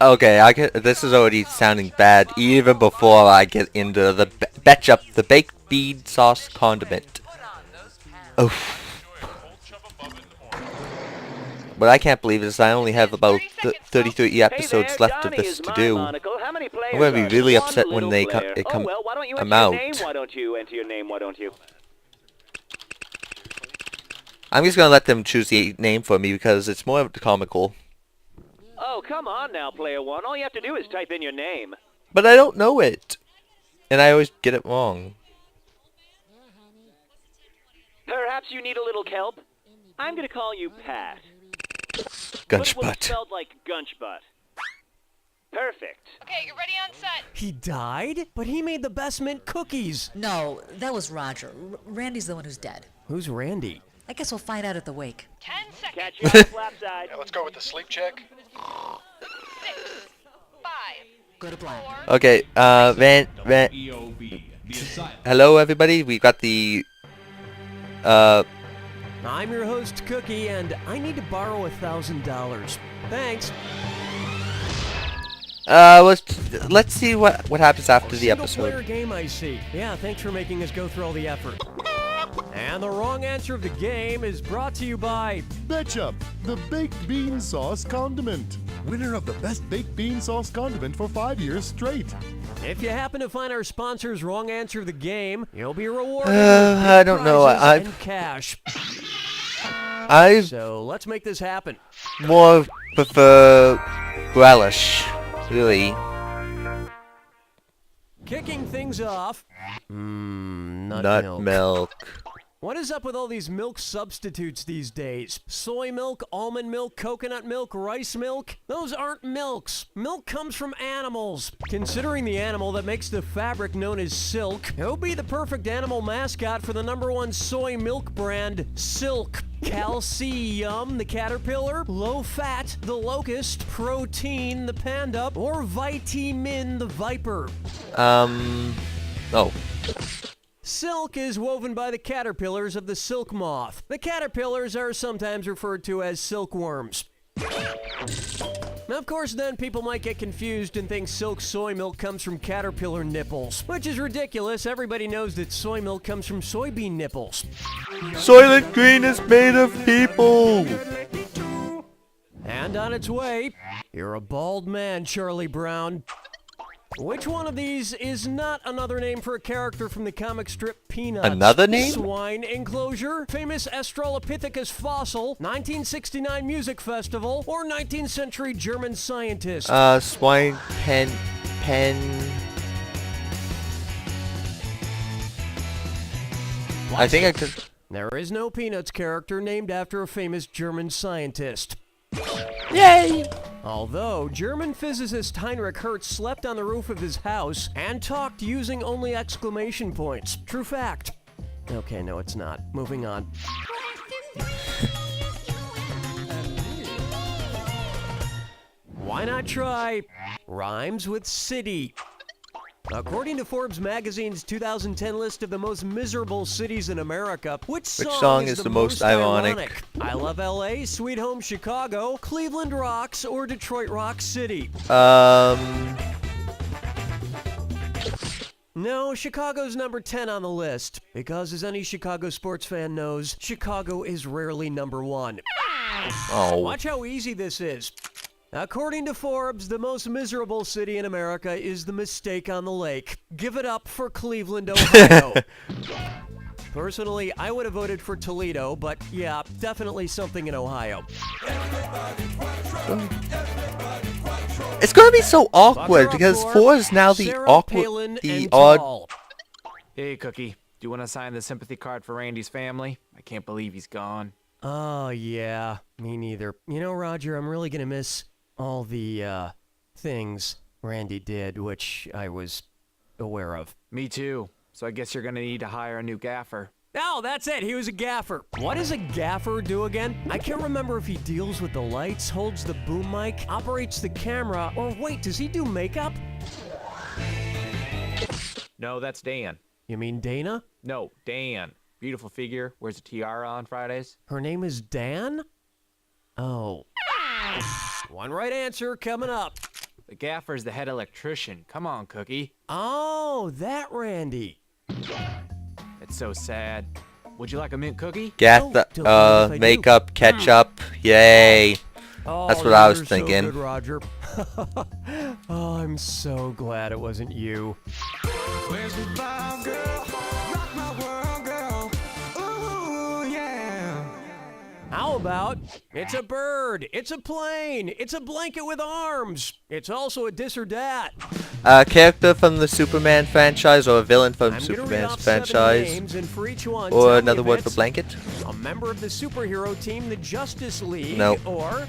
Okay, this is already sounding bad even before I get into the Betchup, the baked bean sauce condiment. Oof. What I can't believe is I only have about 33 Hey there, episodes left of Johnny this is to my do. monocle. How many I'm players gonna be are there? really One upset when little they player. Oh come well, why don't you I'm enter your name? out. Why don't you enter your name? Why don't you? I'm just gonna let them choose the name for me because it's more comical. Oh, come on now, player one. All you have to do is type in your name. But I don't know it, and I always get it wrong. Perhaps you need a little kelp? I'm gonna call you Pat. But it will be Gunchbutt. spelled like Gunchbutt. Perfect. Okay, you're ready on set. He died? But he made the best mint cookies. No, that was Roger. Randy's the one who's dead. Who's Randy? I guess we'll find out at the wake. 10 seconds. Catch you on the flap side. Yeah, let's go with the sleep check. 6, 5, Go to black. 4. Okay, hello everybody. We got the I'm your host, Cookie, and I need to borrow $1,000. Thanks. let's see what happens after the Single-player episode. game, I see. Yeah, thanks for making us go through all the effort. And the wrong answer of the game is brought to you by... Betchup, the baked bean sauce condiment. Winner of the best baked bean sauce condiment for 5 years straight. If you happen to find our sponsor's wrong answer of the game, you'll be rewarded with I big don't know. prizes and cash. I So let's make this happen. more prefer relish, really. Kicking things off. Nut Nut milk. What is up with all these milk substitutes these days? Soy milk, almond milk, coconut milk, rice milk? Those aren't milks. Milk comes from animals. Considering the animal that makes the fabric known as silk, it would be the perfect animal mascot for the #1 soy milk brand, Silk. Calcium, the caterpillar, low fat, the locust, protein, the panda, or vitamin, the viper. Oh. Silk is woven by the caterpillars of the silk moth. The caterpillars are sometimes referred to as silkworms. Now, of course, then people might get confused and think silk soy milk comes from caterpillar nipples, which is ridiculous. Everybody knows that soy milk comes from soybean nipples. Soylent Green is made of people. And on its way, you're a bald man, Charlie Brown. Which one of these is not another name for a character from the comic strip Peanuts? Another name? Swine enclosure, famous Australopithecus fossil, 1969 music festival, or 19th century German scientist? Swine pen. I think I could. There is no Peanuts character named after a famous German scientist. Yay! Although, German physicist Heinrich Hertz slept on the roof of his house and talked using only exclamation points. True fact. Okay, no, it's not. Moving on. Why not try rhymes with city? According to Forbes magazine's 2010 list of the most miserable cities in America, which song is the most ironic? I Love LA, Sweet Home Chicago, Cleveland Rocks, or Detroit Rock City? No, Chicago's number 10 on the list. Because as any Chicago sports fan knows, Chicago is rarely number 1. Oh. Watch how easy this is. According to Forbes, the most miserable city in America is the Mistake on the Lake. Give it up for Cleveland, Ohio. Personally, I would have voted for Toledo, but yeah, definitely something in Ohio. It's gonna be so awkward because 4 is now the Sarah Palin and odd. Tall. Hey, Cookie. Do you want to sign the sympathy card for Randy's family? I can't believe he's gone. Oh, yeah, me neither. You know, Roger, I'm really gonna miss all the, things Randy did, which I was aware of. Me too. So I guess you're gonna need to hire a new gaffer. Oh, that's it. He was a gaffer. What does a gaffer do again? I can't remember if he deals with the lights, holds the boom mic, operates the camera, or wait, does he do makeup? No, that's Dan. You mean Dana? No, Dan. Beautiful figure. Wears a tiara on Fridays. Her name is Dan? Oh. One right answer coming up. The gaffer's the head electrician. Come on, Cookie. Oh, that Randy. It's so sad. Would you like a mint cookie? Get don't mind if I do. makeup, ketchup. Yay. Oh, That's what I was you're thinking. So good, Roger. Oh, I'm so glad it wasn't you. Where's the vibe, girl? Rock my world, girl. Ooh, yeah. How about it's a bird, it's a plane, it's a blanket with arms. It's also a this or that. A character from the Superman franchise or a villain from I'm gonna read Superman's off 7 franchise. names, and for each one, Or tell me another if word for it's blanket. a member of the superhero team, the Justice League, No. or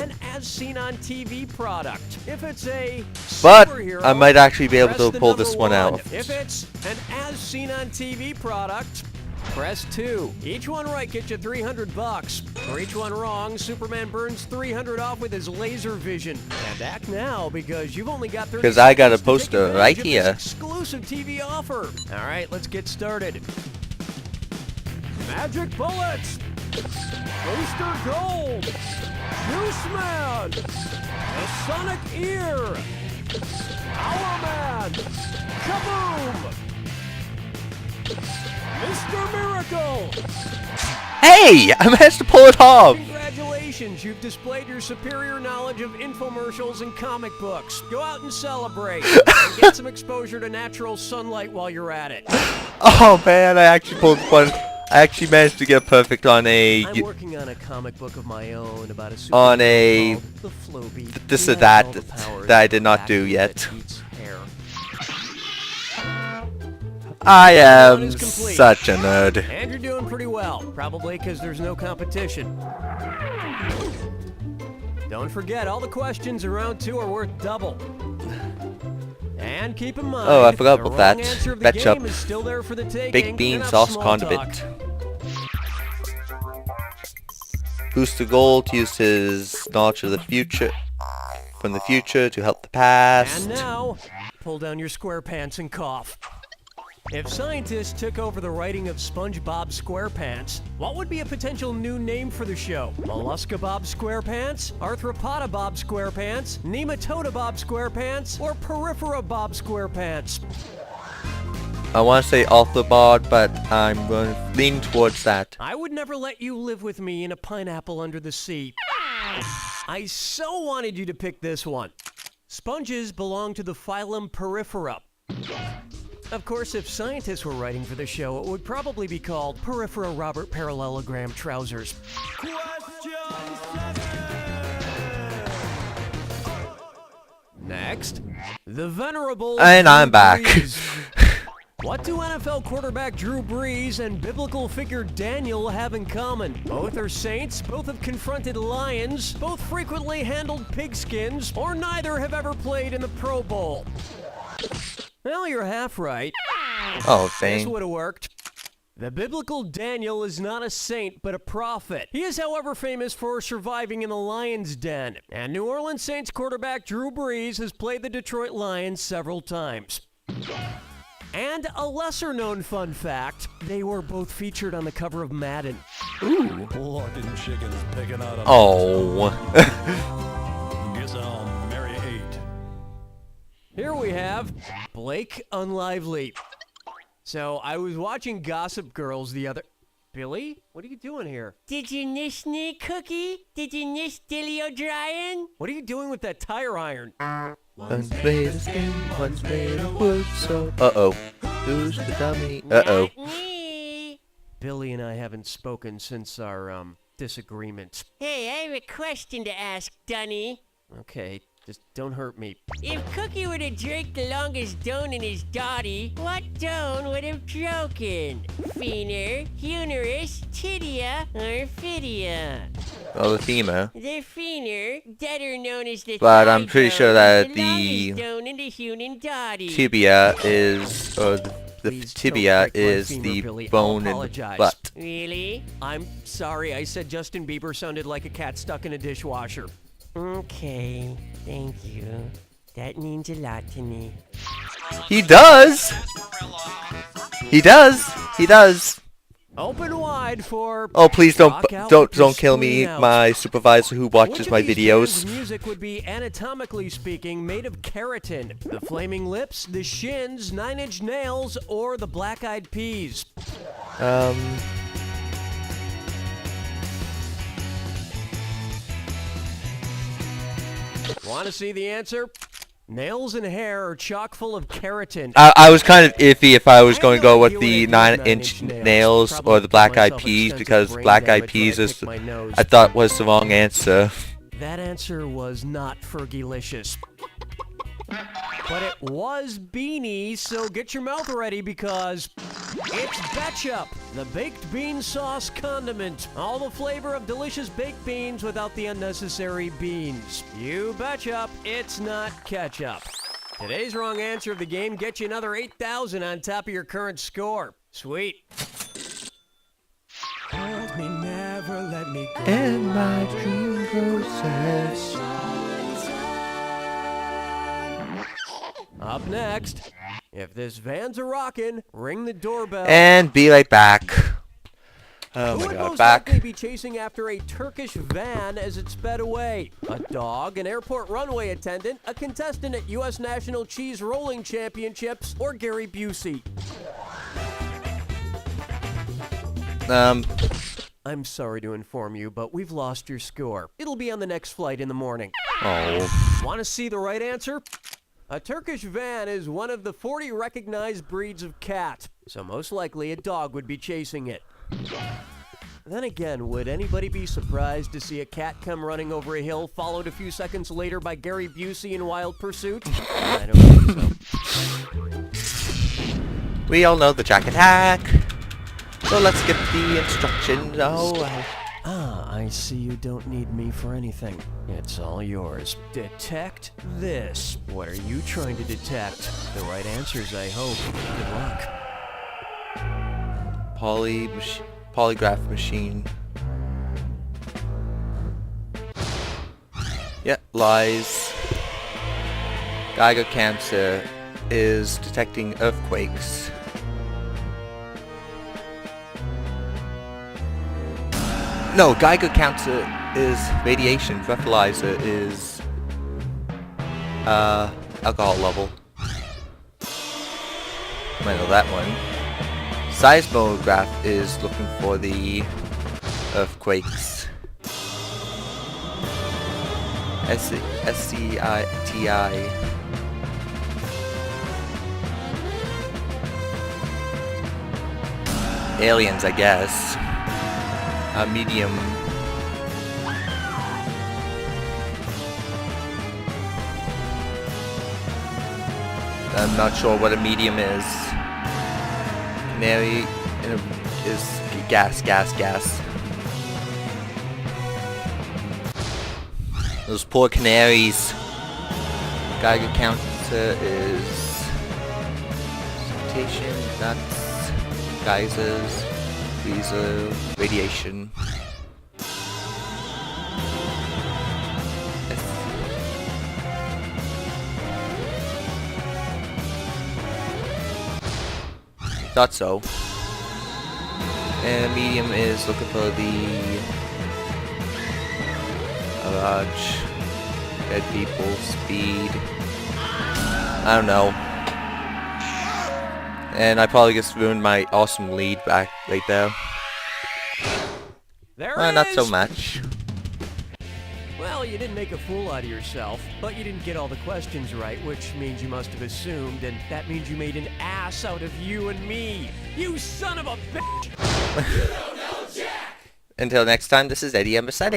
an as-seen-on-TV product. If it's a But superhero, I might actually be able press to the pull this number one out. If it's an as-seen-on-TV product, press 2. Each one right gets you $300. For each one wrong, Superman burns $300 off with his laser vision. And act now, because you've only got 30 'Cause I got a seconds to take poster right advantage of here. this exclusive TV offer. All right, let's get started. Magic bullets, booster gold, Juice Man, the Sonic Ear, Power Man, Kaboom, Mr. Miracle. Hey! I managed to pull it off! Congratulations, you've displayed your superior knowledge of infomercials and comic books. Go out and celebrate, and get some exposure to natural sunlight while you're at it. Oh man, I actually pulled one. I actually managed to get perfect on a... I'm working on a comic book of my own about a superhero On a- called the Flowbeat. this He or has that all the powers that I did of not a do vacuum yet. that heats hair. I am is complete. such a nerd. And you're doing pretty well, probably because there's no competition. Don't forget, all the questions in round 2 are worth double. And keep in mind, Oh, I forgot the about wrong that. answer of the Betchup. game is still there for the taking. Baked bean Enough sauce small condiment. talk. Booster Gold used his knowledge of the future from the future to help the past. And now, pull down your square pants and cough. If scientists took over the writing of SpongeBob SquarePants, what would be a potential new name for the show? Mollusca Bob SquarePants? Arthropoda Bob SquarePants? Nematoda Bob SquarePants? Or Peripera Bob SquarePants? I want to say Arthropod, but I'm going to lean towards that. I would never let you live with me in a pineapple under the sea. I so wanted you to pick this one. Sponges belong to the phylum Peripera. Of course, if scientists were writing for the show, it would probably be called Peripera Robert Parallelogram Trousers. Next, the venerable And I'm Drew back. Brees. What do NFL quarterback Drew Brees and biblical figure Daniel have in common? Both are saints, both have confronted lions, both frequently handled pigskins, or neither have ever played in the Pro Bowl. Well, you're half right. Oh, This dang. would have worked. The biblical Daniel is not a saint, but a prophet. He is, however, famous for surviving in the lion's den. And New Orleans Saints quarterback Drew Brees has played the Detroit Lions several times. And a lesser-known fun fact, they were both featured on the cover of Madden. Plucking chickens, picking out a Oh. Guess I'll marry 8. Here we have Blake Unlively. So I was watching Gossip Girls the other... Billy? What are you doing here? Did you nish me, Cookie? Did you nish Dilly O'Brien? What are you doing with that tire iron? One's made of skin, one's made of wood, so... Uh-oh. Who's the dummy? Uh-oh. Not me. Billy and I haven't spoken since our, disagreement. Hey, I have a question to ask, Dunny. Okay, just don't hurt me. If Cookie were to drink the longest done in his dotty, what done would have broken? Fener, humerus, tibia, or fibia? Oh, the femur. The fener, better known as the But thigh I'm pretty bone, sure that is the longest bone in the human body. Tibia is... Or the Please don't tibia break my is femur, the Billy. I'll bone in the apologize. butt. Really? I'm sorry. I said Justin Bieber sounded like a cat stuck in a dishwasher. Okay, thank you. That means a lot to me. He does! He does! He does! Open wide for. Oh, please Rock out with your don't kill me, spleen out. my supervisor who watches Which of my these videos. bands' music would be anatomically speaking made of keratin? The Flaming Lips, the Shins, Nine Inch Nails, or the Black Eyed Peas? Want to see the answer? Nails and hair are chock full of keratin. I was kind of iffy if I was going to go with the 9-inch nails or the Black Eyed Peas, because Black Eyed Peas is, I thought, was the wrong answer. That answer was not Fergalicious. But it was Beanie, so get your mouth ready because it's Betchup, the baked bean sauce condiment. All the flavor of delicious baked beans without the unnecessary beans. You betcha, it's not ketchup. Today's wrong answer of the game gets you another 8,000 on top of your current score. Sweet. Hold me, never let me go. And my dream process. Up next, if this van's a rockin', ring the doorbell. And be right back. Oh Who my would god, most back. likely be chasing after a Turkish van as it sped away? A dog, an airport runway attendant, a contestant at U.S. National Cheese Rolling Championships, or Gary Busey? I'm sorry to inform you, but we've lost your score. It'll be on the next flight in the morning. Oh. Want to see the right answer? A Turkish van is one of the 40 recognized breeds of cat, so most likely a dog would be chasing it. Then again, would anybody be surprised to see a cat come running over a hill, followed a few seconds later by Gary Busey in Wild Pursuit? I don't think so. We all know the jacket hack. So let's get the instructions. I see you don't need me for anything. It's all yours. Detect this. What are you trying to detect? The right answers, I hope. Good luck. Polygraph machine. Yeah, lies. Geiger counter is detecting earthquakes. No, Geiger counter is radiation. Breathalyzer is alcohol level. I know that one. Seismograph is looking for the earthquakes. SCITI. Aliens, I guess. A medium. I'm not sure what a medium is. Canary is gas. Those poor canaries. Geiger counter is precipitation, nuts, geysers, freezer, radiation. Thought so. And medium is looking for the large dead people speed. I don't know. And I probably just ruined my awesome lead back right there. There Not so much. Well, you didn't make a fool out of yourself, but you didn't get all the questions right, which means you must have assumed, and that means you made an ass out of you and me. You son of a bitch! Until next time, this is Eddie Ambassador.